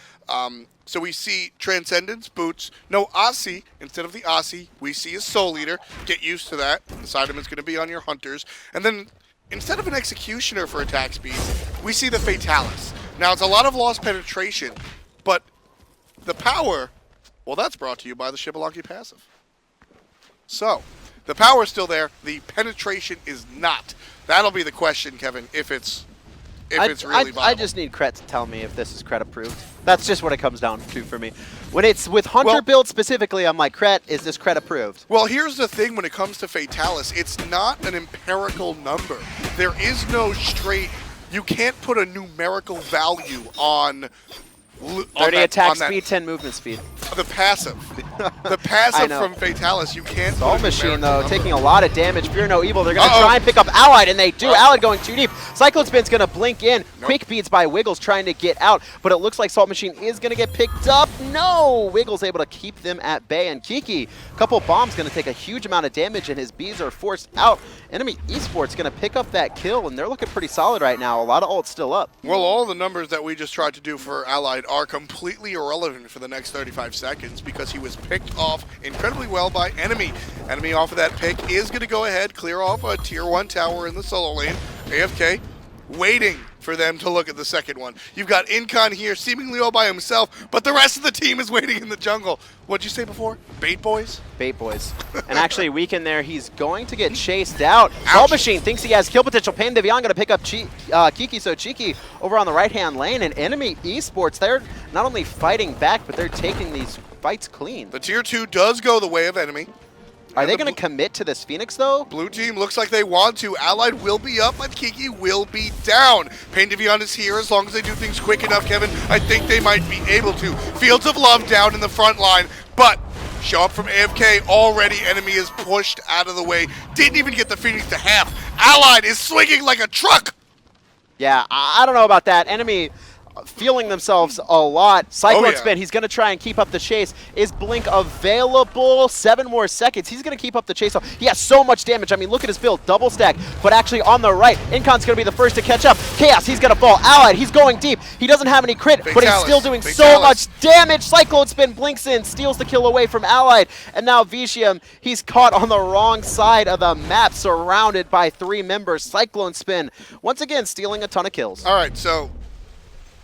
so we see Transcendence, Boots, no Aussie. Instead of the Aussie, we see a Soul Eater. Get used to that. The Sideman's going to be on your Hunters. And then instead of an Executioner for attack speed, we see the Fatalis. Now, it's a lot of lost penetration, but the power, well, that's brought to you by the Xbalanque passive. So, the power's still there. The penetration is not. That'll be the question, Kevin, if it's really viable. I just need Kret to tell me if this is Kret approved. That's just what it comes down to for me. When it's with Hunter build specifically, I'm like, Kret, is this Kret approved? Well, here's the thing when it comes to Fatalis. It's not an empirical number. There is no straight, you can't put a numerical value on 30 attack speed, 10 movement speed. The passive. The passive from Fatalis, you can't. Salt Machine, though, taking a lot of damage. Fear no evil. They're going to try and pick up Allied, and they do. Allied going too deep. Cyclone Spin's going to blink in. Quick beads by Wiggles trying to get out, but it looks like Salt Machine is going to get picked up. No! Wiggles able to keep them at bay, and Kiki, a couple bombs, going to take a huge amount of damage, and his bees are forced out. Enemy Esports going to pick up that kill, and they're looking pretty solid right now. A lot of ults still up. Well, all the numbers that we just tried to do for Allied are completely irrelevant for the next 35 seconds because he was picked off incredibly well by Enemy. Enemy off of that pick is going to go ahead, clear off a tier 1 tower in the solo lane. AFK waiting for them to look at the second one. You've got Incon here seemingly all by himself, but the rest of the team is waiting in the jungle. What'd you say before? Bait boys? Bait boys. And actually, Weekend there, he's going to get chased out. Salt Machine thinks he has kill potential. Pain Devion going to pick up Kiki So Cheeky over on the right-hand lane. And Enemy Esports, they're not only fighting back, but they're taking these fights clean. The tier 2 does go the way of Enemy. Are they going to commit to this Phoenix, though? Blue team looks like they want to. Allied will be up, but Kiki will be down. Pain Devion is here as long as they do things quick enough, Kevin. I think they might be able to. Fields of Love down in the front line, but show up from AFK. Already Enemy is pushed out of the way. Didn't even get the Phoenix to half. Allied is swinging like a truck. Yeah, I don't know about that. Enemy feeling themselves a lot. Cyclone Spin, he's going to try and keep up the chase. Is Blink available? 7 more seconds. He's going to keep up the chase. He has so much damage. I mean, look at his build. Double stack, but actually on the right. Incon's going to be the first to catch up. Chaos, he's going to fall. Allied, he's going deep. He doesn't have any crit, but he's still doing so much damage. Cyclone Spin blinks in, steals the kill away from Allied. And now Vicium, he's caught on the wrong side of the map, surrounded by 3 members. Cyclone Spin, once again, stealing a ton of kills. All right, so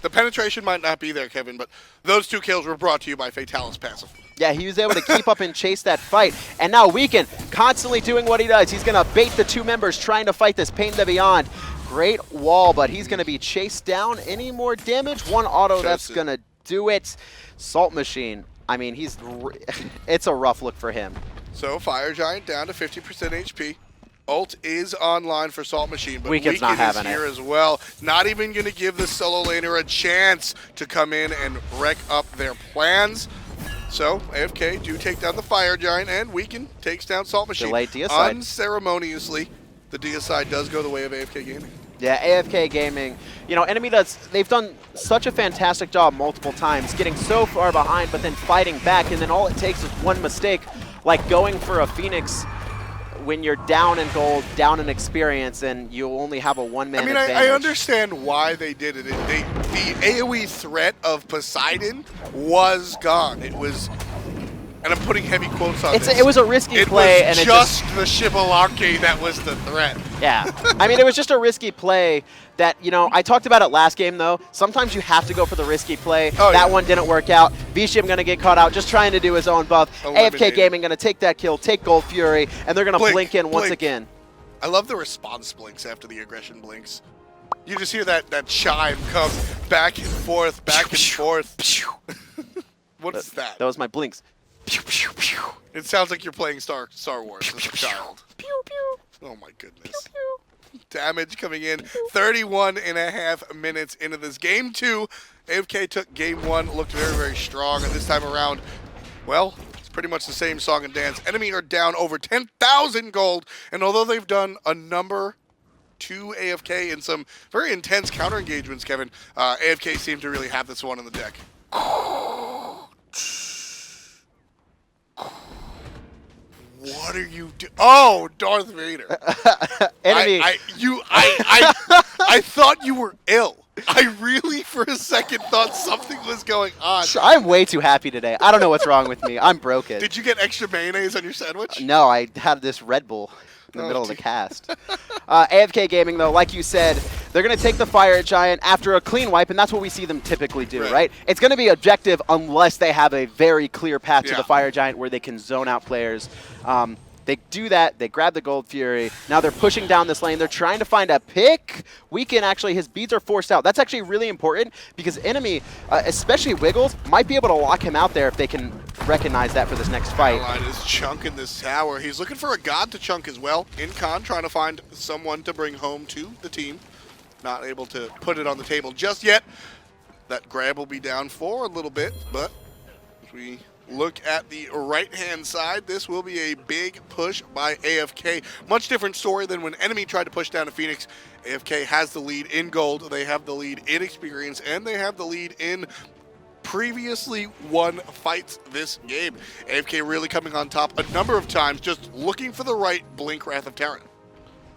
the penetration might not be there, Kevin, but those 2 kills were brought to you by Fatalis passive. Yeah, he was able to keep up and chase that fight. And now Weekend, constantly doing what he does. He's going to bait the 2 members trying to fight this Pain the Beyond. Great wall, but he's going to be chased down. Any more damage? 1 auto, that's going to do it. Salt Machine, I mean, it's a rough look for him. So Fire Giant down to 50% HP. Ult is online for Salt Machine, but Weekend's not having here as well. Not even going to give the solo laner a chance to come in and wreck up their plans. So AFK do take down the Fire Giant, and Weekend takes down Salt Machine. Delayed Deicide. Unceremoniously, the Deicide does go the way of AFK Gaming. Yeah, AFK Gaming, you know, Enemy they've done such a fantastic job multiple times, getting so far behind, but then fighting back, and then all it takes is one mistake, like going for a Phoenix when you're down in gold, down in experience, and you only have a 1-man advantage. I understand why they did it. The AoE threat of Poseidon was gone. It was, and I'm putting heavy quotes on this. It was a risky play. It was just the Xbalanque that was the threat. Yeah. I mean, it was just a risky play that, you know, I talked about it last game, though. Sometimes you have to go for the risky play. That one didn't work out. Vicium going to get caught out, just trying to do his own buff. AFK Gaming going to take that kill, take Gold Fury, and they're going to blink in once again. I love the response blinks after the aggression blinks. You just hear that chime come back and forth, back and forth. What is that? That was my blinks. It sounds like you're playing Star Wars as a child. Oh my goodness. Damage coming in 31.5 minutes into this game 2. AFK took game 1, looked very, very strong, and this time around, well, it's pretty much the same song and dance. Enemy are down over 10,000 gold, and although they've done a number to AFK in some very intense counter engagements, Kevin, AFK seem to really have this one in the deck. What are you doing? Oh, Darth Vader. Enemy. I thought you were ill. I really, for a second, thought something was going on. I'm way too happy today. I don't know what's wrong with me. I'm broken. Did you get extra mayonnaise on your sandwich? No, I had this Red Bull in the middle of the cast. AFK Gaming, though, like you said, they're going to take the Fire Giant after a clean wipe, and that's what we see them typically do, right? It's going to be objective unless they have a very clear path to the Fire Giant where they can zone out players. They do that. They grab the Gold Fury. Now they're pushing down this lane. They're trying to find a pick. Weekend, actually, his beads are forced out. That's actually really important because Enemy, especially Wiggles, might be able to lock him out there if they can recognize that for this next fight. Allied is chunking this tower. He's looking for a god to chunk as well. Incon trying to find someone to bring home to the team. Not able to put it on the table just yet. That grab will be down for a little bit, but as we look at the right-hand side. This will be a big push by AFK. Much different story than when Enemy tried to push down to Phoenix. AFK has the lead in gold. They have the lead in experience, and they have the lead in previously won fights this game. AFK really coming on top a number of times, just looking for the right blink Wrath of Terran.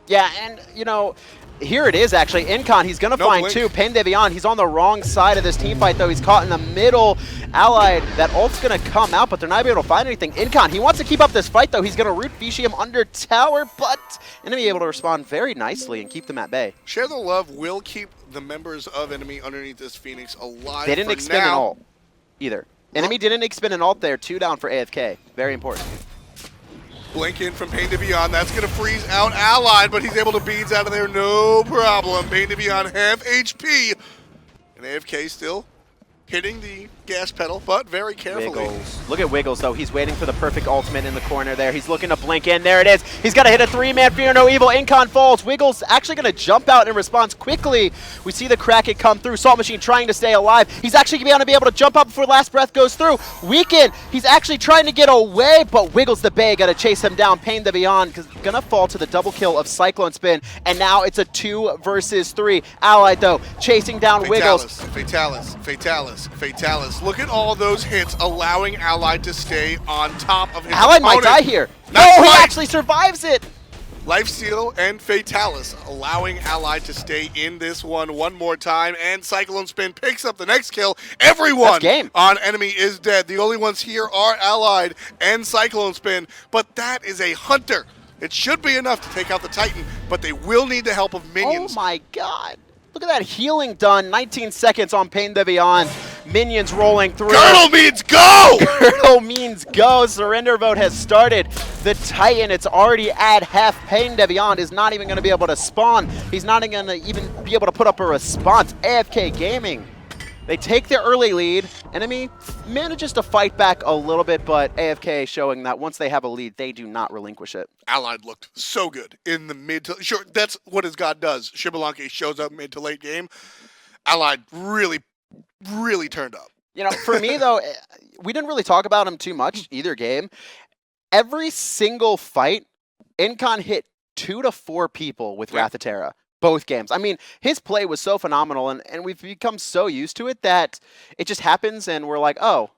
Yeah, and, you know, here it is, actually. Incon, he's going to find blink. two. Pain de Beyond, he's on the wrong side of this team fight, though. He's caught in the middle. Allied, that ult's going to come out, but they're not able to find anything. Incon, he wants to keep up this fight, though. He's going to root Vicium under tower, but Enemy able to respond very nicely and keep them at bay. Share the Love will keep the members of Enemy underneath this Phoenix alive. They didn't expend an ult either. Enemy didn't expend an ult there. 2 down for AFK. Very important. Blink in from Pain to Beyond. That's going to freeze out Allied, but he's able to beads out of there, no problem. Pain to Beyond half HP. And AFK still hitting the gas pedal, but very carefully. Wiggles. Look at Wiggles, though. He's waiting for the perfect ultimate in the corner there. He's looking to blink in. There it is. He's got to hit a 3-man Fear No Evil. Incon falls. Wiggles actually going to jump out in response quickly. We see the Kraken come through. Salt Machine trying to stay alive. He's actually going to be able to jump up before last breath goes through. Weaken. He's actually trying to get away, but Wiggles the Bay got to chase him down. Pain the Beyond going to fall to the double kill of Cyclone Spin, and now it's a 2 versus 3. Allied, though, chasing down Wiggles. Fatalis, Fatalis, Fatalis. Look at all those hits, allowing Allied to stay on top of his Allied might die here. No, he actually survives it. Lifesteal and Fatalis allowing Allied to stay in this one more time, and Cyclone Spin picks up the next kill. Everyone on Enemy is dead. The only ones here are Allied and Cyclone Spin, but that is a Hunter. It should be enough to take out the Titan, but they will need the help of minions. Oh my god. Look at that healing done. 19 seconds on Pain de Beyond. Minions rolling through. Girdle means go! Girdle means go. Surrender vote has started. The Titan, it's already at half. Pain de Beyond is not even going to be able to spawn. He's not even going to be able to put up a response. AFK Gaming. They take the early lead. Enemy manages to fight back a little bit, but AFK showing that once they have a lead, they do not relinquish it. Allied looked so good in the mid to... Sure, that's what his god does. Xbalanque shows up mid to late game. Allied really turned up. You know, for me, though, we didn't really talk about him too much either game. Every single fight, Incon hit 2 to 4 people with Wrath of Terra. Both games. I mean, his play was so phenomenal, and we've become so used to it that it just happens, and we're like, oh,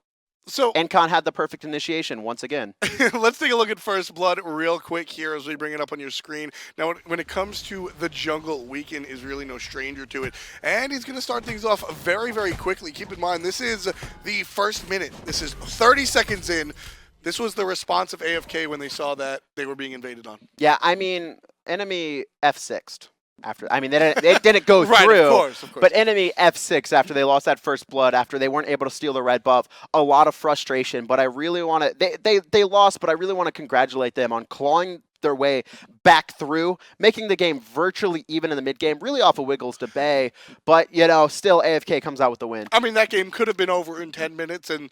so Incon had the perfect initiation once again. Let's take a look at First Blood real quick here as we bring it up on your screen. Now, when it comes to the jungle, Weaken is really no stranger to it, and he's going to start things off very, very quickly. Keep in mind, this is the first minute. This is 30 seconds in. This was the response of AFK when they saw that they were being invaded on. Yeah, I mean, Enemy F6'd. After, I mean, they didn't go right, through, of course. But Enemy F6 after they lost that first blood, after they weren't able to steal the red buff, a lot of frustration. But I really want to, they lost, but I really want to congratulate them on clawing their way back through, making the game virtually even in the mid game, really off of Wiggles to Bay. But, you know, still AFK comes out with the win. I mean, that game could have been over in 10 minutes, and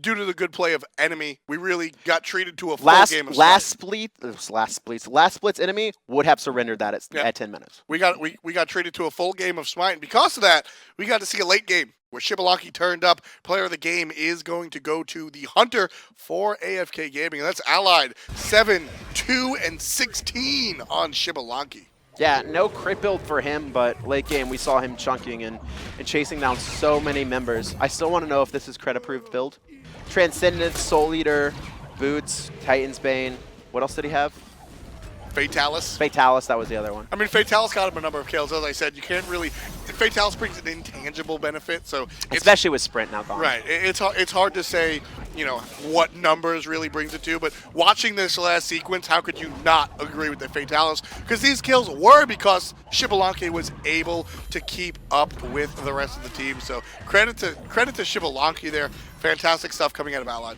due to the good play of Enemy, we really got treated to a full game of last splits Enemy would have surrendered that at 10 minutes. We got treated to a full game of Smite, and because of that, we got to see a late game where Xbalanque turned up. Player of the game is going to go to the Hunter for AFK Gaming. And that's Allied 7, 2, and 16 on Xbalanque. Yeah, no crit build for him, but late game we saw him chunking and chasing down so many members. I still want to know if this is crit approved build. Transcendence, Soul Eater, Boots, Titan's Bane. What else did he have? Fatalis. Fatalis, that was the other one. I mean, Fatalis got him a number of kills. As I said, you can't really... Fatalis brings an intangible benefit, so... Especially with Sprint now gone. Right. It's hard to say, you know, what numbers really brings it to, but watching this last sequence, how could you not agree with the Fatalis? Because these kills were because Xbalanque was able to keep up with the rest of the team, so credit to Xbalanque there. Fantastic stuff coming out of Allied.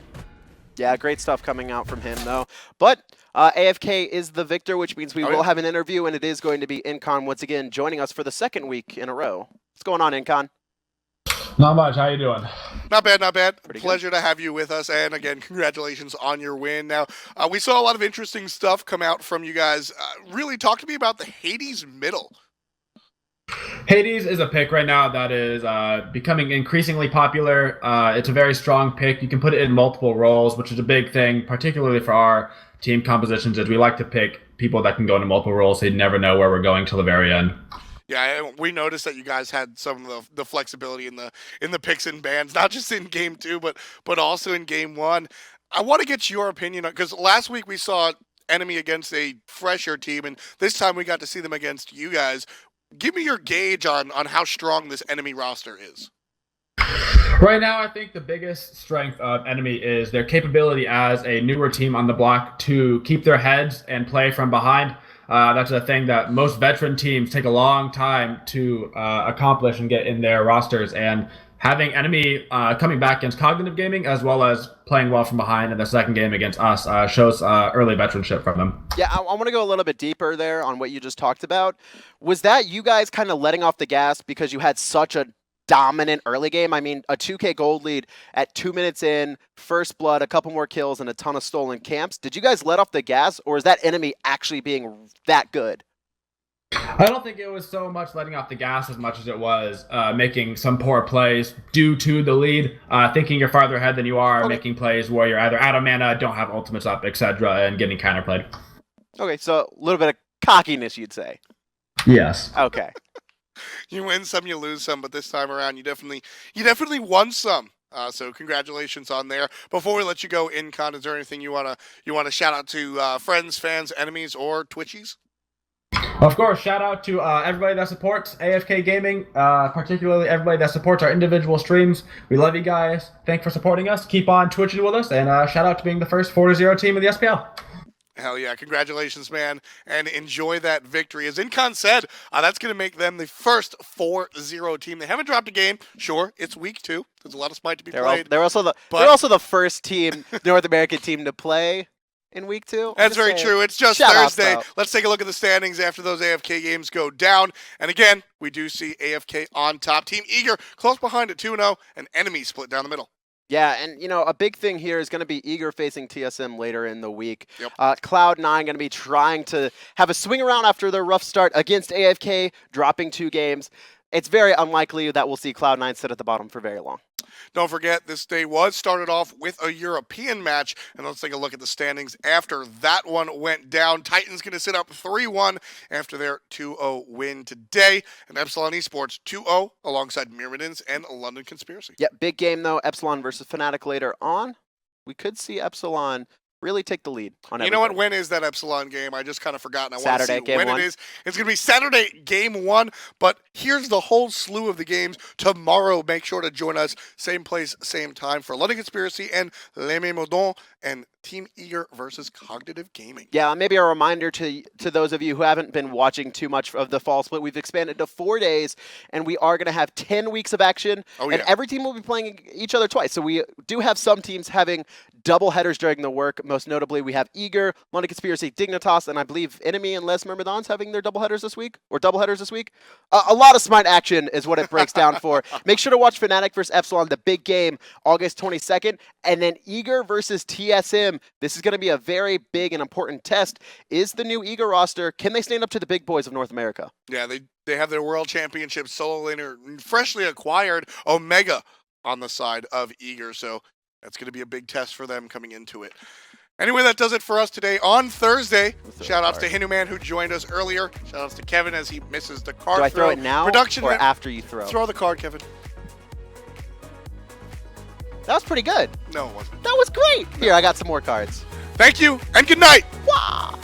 Yeah, great stuff coming out from him, though. But AFK is the victor, which means we will have an interview, and it is going to be Incon once again joining us for the second week in a row. What's going on, Incon? Not much. How you doing? Not bad, not bad. Pretty Pleasure good. to have you with us, and again, congratulations on your win. Now, we saw a lot of interesting stuff come out from you guys. Really talk to me about the Hades middle. Hades is a pick right now that is becoming increasingly popular. It's a very strong pick. You can put it in multiple roles, which is a big thing, particularly for our team compositions, as we like to pick people that can go into multiple roles, so you never know where we're going till the very end. Yeah, we noticed that you guys had some of the flexibility in the picks and bans, not just in game 2, but also in game 1. I want to get your opinion because last week we saw enemy against a fresher team, and this time we got to see them against you guys. Give me your gauge on how strong this enemy roster is. Right now, I think the biggest strength of enemy is their capability as a newer team on the block to keep their heads and play from behind. That's a thing that most veteran teams take a long time to accomplish and get in their rosters. And having enemy coming back against cognitive gaming as well as playing well from behind in the second game against us shows early veteranship from them. Yeah, I want to go a little bit deeper there on what you just talked about. Was that you guys kind of letting off the gas because you had such a dominant early game? I mean, a 2K gold lead at 2 minutes in, first blood, a couple more kills, and a ton of stolen camps. Did you guys let off the gas, or is that enemy actually being that good? I don't think it was so much letting off the gas as much as it was making some poor plays due to the lead, thinking you're farther ahead than you are, making plays where you're either out of mana, don't have ultimates up, etc., and getting counterplayed. Okay, so a little bit of cockiness, you'd say. Yes. Okay. You win some, you lose some, but this time around you definitely won some. So congratulations on there. Before we let you go, Incon, is there anything you wanna shout out to friends, fans, enemies, or Twitchies? Of course, shout out to everybody that supports AFK Gaming, particularly everybody that supports our individual streams. We love you guys. Thanks for supporting us. Keep on Twitching with us, and shout out to being the first 4-0 team in the SPL. Hell yeah, congratulations, man, and enjoy that victory. As Incon said, that's going to make them the first 4-0 team. They haven't dropped a game. Sure, it's week 2. There's a lot of Smite to be played. They're also the first team, North American team to play in week 2. That's very true. It's just Thursday. Let's take a look at the standings after those AFK games go down. And again, we do see AFK on top. Team Eager close behind at 2-0, and enemy split down the middle. Yeah, and you know, a big thing here is going to be Eager facing TSM later in the week. Yep. Cloud9 going to be trying to have a swing around after their rough start against AFK, dropping 2 games. It's very unlikely that we'll see Cloud9 sit at the bottom for very long. Don't forget, this day was started off with a European match, and let's take a look at the standings after that one went down. Titans going to sit up 3-1 after their 2-0 win today, and Epsilon Esports 2-0 alongside Myrmidons and London Conspiracy. Yeah, big game though, Epsilon versus Fnatic later on. We could see Epsilon really take the lead on everything. You know what? When is that Epsilon game? I just kind of forgotten. I want to Saturday, see game when 1. it is. It's going to be Saturday, game 1. But here's the whole slew of the games tomorrow. Make sure to join us, same place, same time, for London Conspiracy and Les Mémodons and Team Eager versus Cognitive Gaming. Yeah, maybe a reminder to those of you who haven't been watching too much of the fall split. We've expanded to 4 days, and we are going to have 10 weeks of action. And every team will be playing each other twice. So we do have some teams having double headers during the work. Most notably, we have Eager, London Conspiracy, Dignitas, and I believe Enemy and Les Myrmidons having their double headers this week, or double headers this week. A lot of Smite action is what it breaks down for. Make sure to watch Fnatic versus Epsilon, the big game, August 22nd, and then Eager versus TSM. This is going to be a very big and important test. Is the new Eager roster, can they stand up to the big boys of North America? Yeah, they have their World Championship solo laner, freshly acquired Omega on the side of Eager, so that's going to be a big test for them coming into it. Anyway, that does it for us today on Thursday. Shout-outs to Hinuman, who joined us earlier. Shout-outs to Kevin as he misses the card Do I throw. throw it now or after you throw? Throw the card, Kevin. That was pretty good. No, it wasn't. That was great. Here, I got some more cards. Thank you, and good night. Wow.